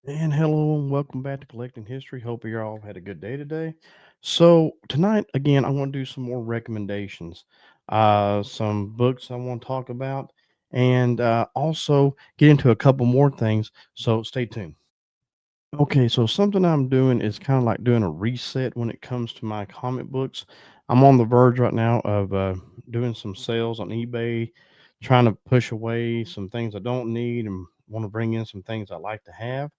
And hello and welcome back to Collecting History. Hope you all had a good day today. So tonight again, I want to do some more recommendations, some books I want to talk about, and also get into a couple more things. So stay tuned. Okay, so something I'm doing is kind of like doing a reset when it comes to my comic books. I'm on the verge right now of doing some sales on eBay, trying to push away some things I don't need and want to bring in some things I like to have.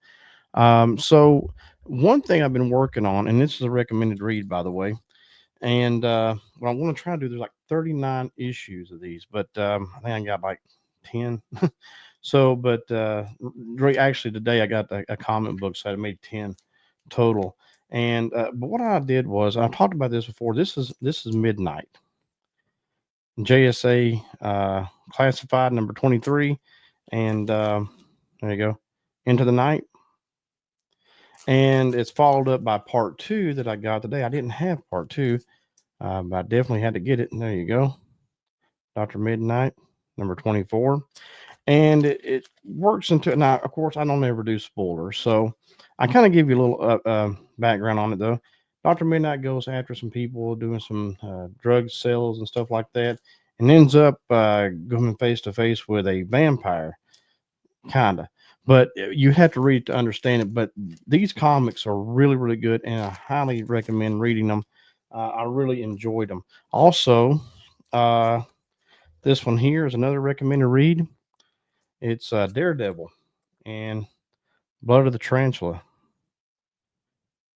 So one thing I've been working on, and this is a recommended read, by the way, and what I want to try to do, there's like 39 issues of these, but I think I got like 10. So, but actually today I got a comic book, so I made 10 total. And but what I did was I talked about this before. This is Midnight JSA classified number 23, and there you go, Into the Night. And it's followed up by part two that I got today. I didn't have part two, but I definitely had to get it. And there you go, Dr. Midnight, number 24. And it works into now. Of course, I don't ever do spoilers, so I kind of give you a little background on it though. Dr. Midnight goes after some people doing some drug sales and stuff like that, and ends up going face to face with a vampire kinda. But you have to read to understand it. But these comics are really, really good, and I highly recommend reading them. I really enjoyed them. Also, uh, this one here is another recommended read. It's Daredevil and Blood of the Tarantula.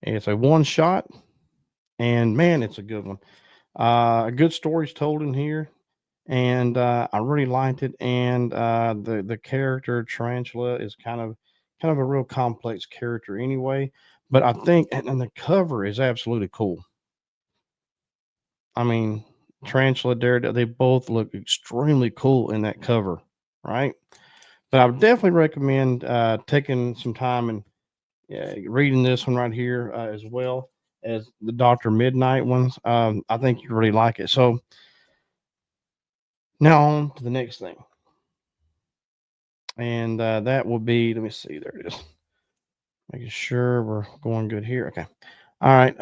It's a one shot, and man, it's a good one. A good story's told in here, and I really liked it. And the character Tarantula is kind of a real complex character anyway. But I think, and the cover is absolutely cool. I mean, Tarantula, Daredevil, they both look extremely cool in that cover, right? But I would definitely recommend taking some time and reading this one right here as well as the Doctor Midnight ones. I think you really like it. So now on to the next thing, and that will be. Let me see. There it is. Making sure we're going good here. Okay. All right.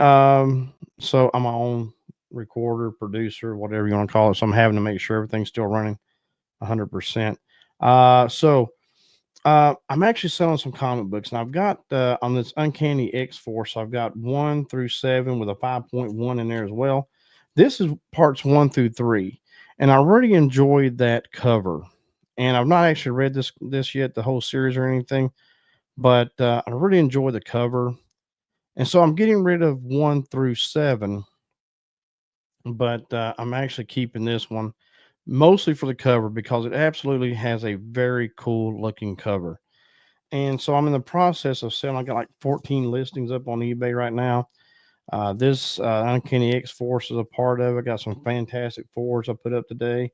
So I'm my own recorder, producer, whatever you want to call it. So I'm having to make sure everything's still running 100%. I'm actually selling some comic books, and I've got on this Uncanny X Force. I've got 1 through 7 with a 5.1 in there as well. This is parts 1 through 3, and I really enjoyed that cover. And I've not actually read this yet, the whole series or anything, but I really enjoy the cover. And so I'm getting rid of 1 through 7, but I'm actually keeping this one mostly for the cover because it absolutely has a very cool looking cover. And so I'm in the process of selling. I got like 14 listings up on eBay right now. This Uncanny X Force is a part of it. Got some fantastic fours I put up today.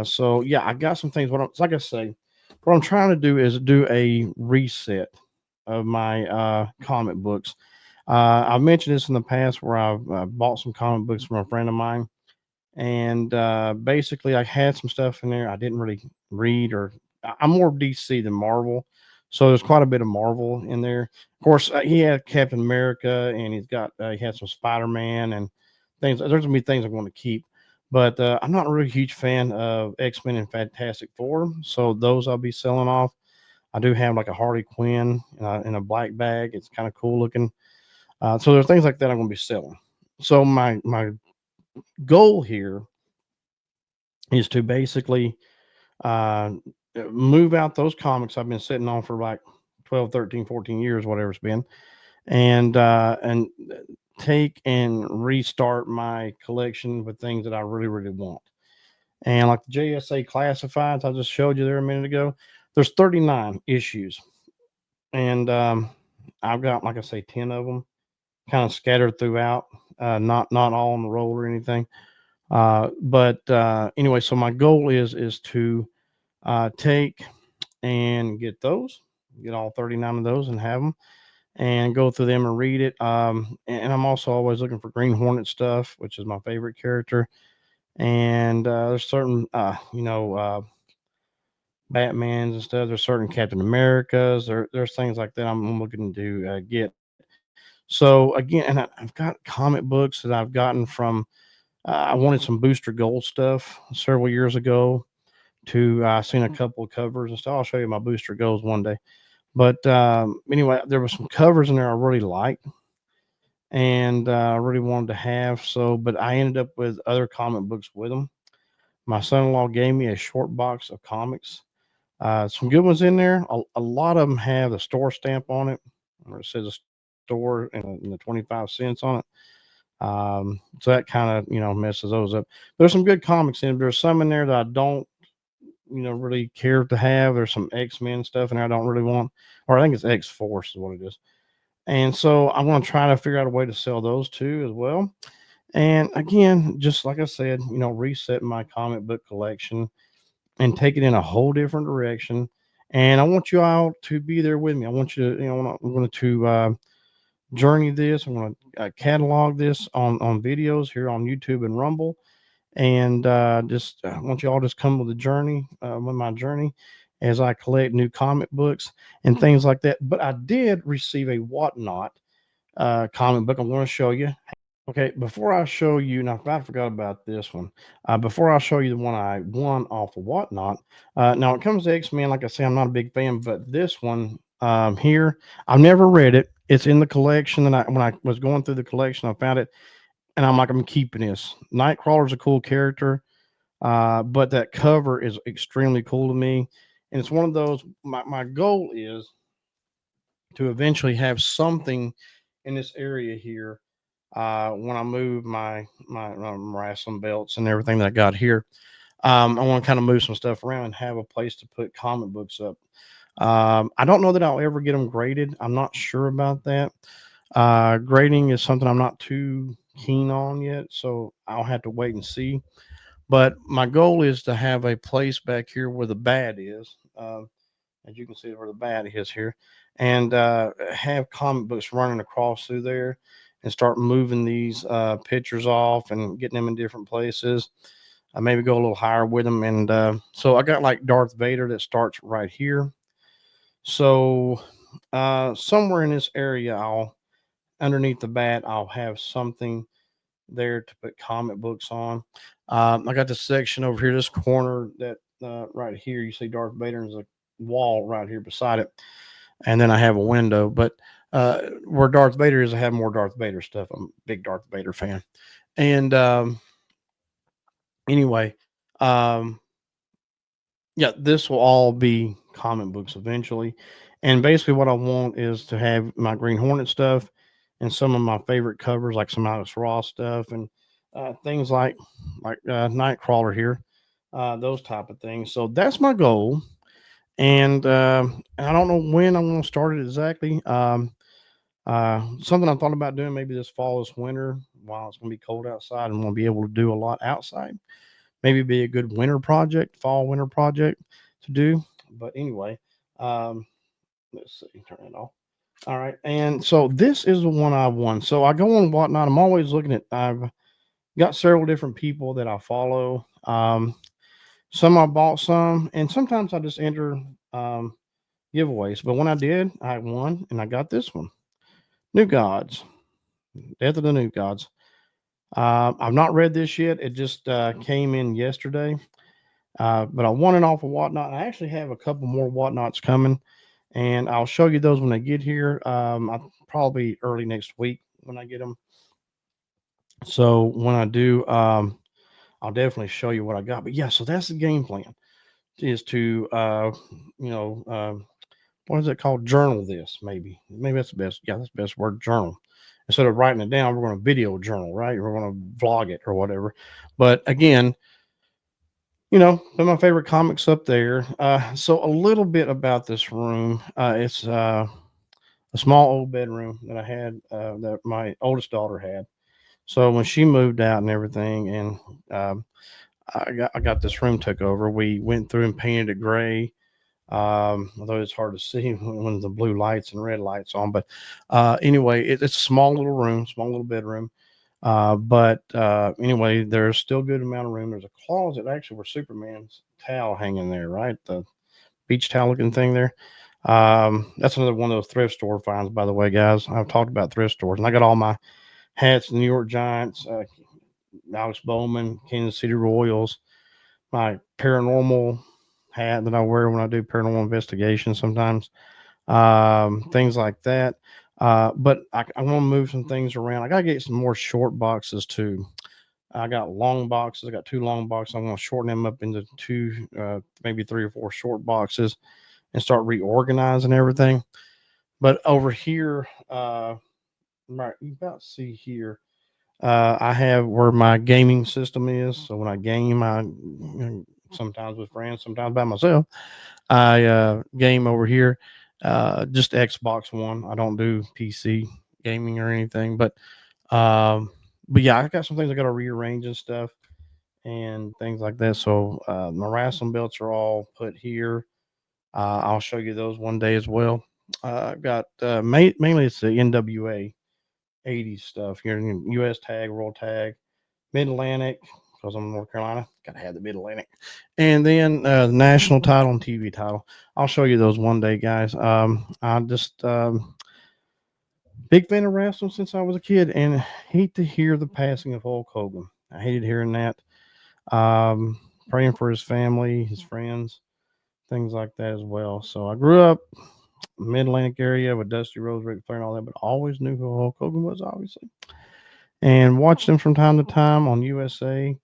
So yeah, I got some things. Like I say, what I'm trying to do is do a reset of my comic books. I've mentioned this in the past where I've bought some comic books from a friend of mine, and basically I had some stuff in there I didn't really read, or I'm more DC than Marvel, so there's quite a bit of Marvel in there. Of course, he had Captain America, and he had some Spider Man and things. There's gonna be things I'm going to keep, but I'm not a really huge fan of X Men and Fantastic Four, so those I'll be selling off. I do have like a Harley Quinn in a black bag. It's kind of cool looking. So there's things like that I'm going to be selling. So my goal here is to basically uh, move out those comics I've been sitting on for like 12, 13, 14 years, whatever it's been, and take and restart my collection with things that I really, really want. And like the JSA classifieds I just showed you there a minute ago, there's 39 issues, and I've got, like I say, 10 of them kind of scattered throughout, not all on the roll or anything. But anyway, so my goal is to take and get all 39 of those and have them and go through them and read it. And I'm also always looking for Green Hornet stuff, which is my favorite character. And there's certain, Batmans and stuff. There's certain Captain Americas. There's things like that I'm looking to get. So again, and I've got comic books that I've gotten from. I wanted some Booster Gold stuff several years ago. To I seen a couple of covers and stuff. I'll show you my Booster Golds one day. But anyway, there were some covers in there I really liked and I really wanted to have. So, but I ended up with other comic books with them. My son-in-law gave me a short box of comics. Some good ones in there. A lot of them have the store stamp on it, or it says a store and the 25 cents on it. So that kind of messes those up. There's some good comics in. There's some in there that I don't really care to have. There's some X-Men stuff in there I don't really want, or I think it's X-Force is what it is. And so I want to try to figure out a way to sell those too as well. And again, just like I said, reset my comic book collection and take it in a whole different direction. And I want you all to be there with me. I want you to, I'm going to journey this. I'm going to catalog this on videos here on YouTube and Rumble. And just I want you all just come with the journey, with my journey, as I collect new comic books and things like that. But I did receive a Whatnot comic book. I'm going to show you. Okay, before I show you, now I forgot about this one. Before I show you the one I won off of Whatnot, now when it comes to X-Men, like I say, I'm not a big fan, but this one here, I've never read it. It's in the collection, and when I was going through the collection, I found it, and I'm like, I'm keeping this. Nightcrawler's a cool character, but that cover is extremely cool to me, and it's one of those. My goal is to eventually have something in this area here when I move my wrestling belts and everything that I got here. I want to kind of move some stuff around and have a place to put comic books up. I don't know that I'll ever get them graded. I'm not sure about that. Grading is something I'm not too keen on yet, so I'll have to wait and see. But my goal is to have a place back here where the bat is. As you can see where the bat is here, and have comic books running across through there and start moving these pictures off and getting them in different places. I maybe go a little higher with them. And so I got like Darth Vader that starts right here. So somewhere in this area, underneath the bat, I'll have something there to put comic books on. I got this section over here, this corner that right here, you see Darth Vader, and there's a wall right here beside it, and then I have a window. But where Darth Vader is, I have more Darth Vader stuff. I'm a big Darth Vader fan. And anyway, um, yeah, this will all be comic books eventually. And basically, what I want is to have my Green Hornet stuff and some of my favorite covers, like some Alex Ross stuff and things like Nightcrawler here, those type of things. So that's my goal. And I don't know when I'm going to start it exactly. Something I thought about doing maybe this fall, this winter, while it's going to be cold outside and we'll be able to do a lot outside. Maybe be a good winter project, fall winter project to do. But anyway, um, let's see, turn it off. All right, and so this is the one I won. So I go on Whatnot. I'm always looking at. I've got several different people that I follow. Some I bought some, and sometimes I just enter giveaways. But when I did, I won, and I got this one. New Gods, Death of the New Gods. I've not read this yet. It just came in yesterday. But I won it off of Whatnot. I actually have a couple more Whatnots coming, and I'll show you those when they get here. I'll probably early next week when I get them. So when I do, I'll definitely show you what I got. But yeah, so that's the game plan is to, you know, what is it called? Journal this, maybe. Maybe that's the best. Yeah, that's the best word, journal. Instead of writing it down, we're going to video journal, right? We're going to vlog it or whatever. But again, they're my favorite comics up there. So a little bit about this room. It's a small old bedroom that I had, that my oldest daughter had. So when she moved out and everything, and um, I got this room took over, we went through and painted it gray. Although it's hard to see when the blue lights and red lights on, but anyway, it's a small little room, small little bedroom. But anyway, there's still a good amount of room. There's a closet actually where Superman's towel hanging there, right? beach towel looking thing there. That's another one of those thrift store finds, by the way, guys. I've talked about thrift stores, and I got all my hats, New York Giants, Alex Bowman, Kansas City Royals, my paranormal hat that I wear when I do paranormal investigations sometimes, things like that. But I want to move some things around. I got to get some more short boxes too. I got long boxes. I got two long boxes. I'm going to shorten them up into two, maybe three or four short boxes and start reorganizing everything. But over here, right, you about to see here, I have where my gaming system is. So when I game, sometimes with friends, sometimes by myself. I game over here, just Xbox One. I don't do PC gaming or anything, um, but yeah, I got some things I got to rearrange and stuff and things like that. So my wrestling belts are all put here. I'll show you those one day as well. I've got mainly it's the NWA 80s stuff here in US Tag, World Tag, Mid Atlantic, because I'm in North Carolina. Got to have the Mid Atlantic. And then the national title and TV title. I'll show you those one day, guys. I just, big fan of wrestling since I was a kid and hate to hear the passing of Hulk Hogan. I hated hearing that. Um, Praying for his family, his friends, things like that as well. So I grew up Mid Atlantic area with Dusty Rhodes, Ric Flair, and all that, but always knew who Hulk Hogan was, obviously, and watched him from time to time on USA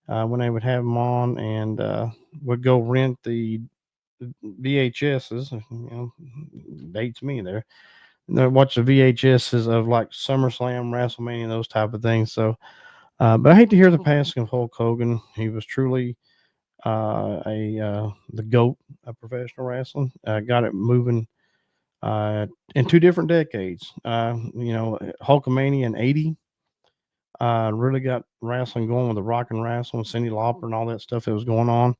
when they would have him on, and would go rent the VHSs. Dates me there. And then watch the VHSs of like SummerSlam, WrestleMania, those type of things. So, but I hate to hear the passing of Hulk Hogan. He was truly a the goat of professional wrestling. Got it moving in two different decades. Hulkamania in '80 really got wrestling going with the rock and wrestling, Cindy Lauper and all that stuff that was going on.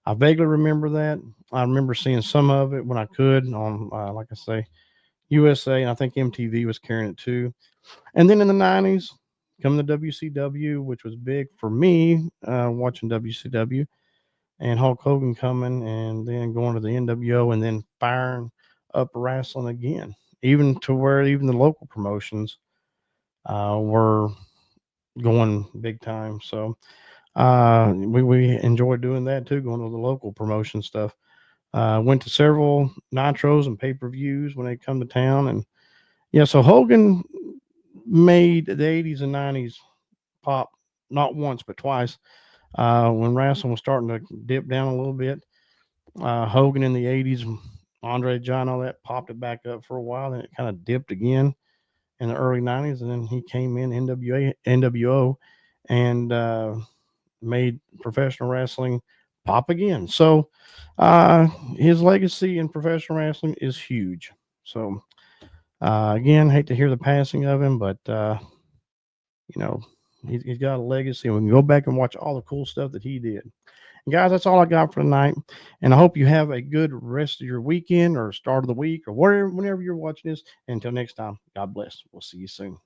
I vaguely remember that. I remember seeing some of it when I could on, like I say, USA, and I think MTV was carrying it too. And then in the '90s, come the WCW, which was big for me watching WCW, and Hulk Hogan coming, and then going to the NWO, and then firing up wrestling again, even to where even the local promotions were going big time. So we enjoyed doing that too, going to the local promotion stuff. Went to several nitros and pay-per-views when they come to town, and yeah, so Hogan made the '80s and '90s pop not once but twice. When wrestling was starting to dip down a little bit, Hogan in the '80s, Andre John, all that popped it back up for a while. Then it kind of dipped again in the early '90s, and then he came in NWO, and made professional wrestling pop again. So his legacy in professional wrestling is huge. So again, hate to hear the passing of him, but you know, he's got a legacy, and we can go back and watch all the cool stuff that he did. And guys, that's all I got for tonight. And I hope you have a good rest of your weekend or start of the week or wherever, whenever you're watching this. And until next time, God bless. We'll see you soon.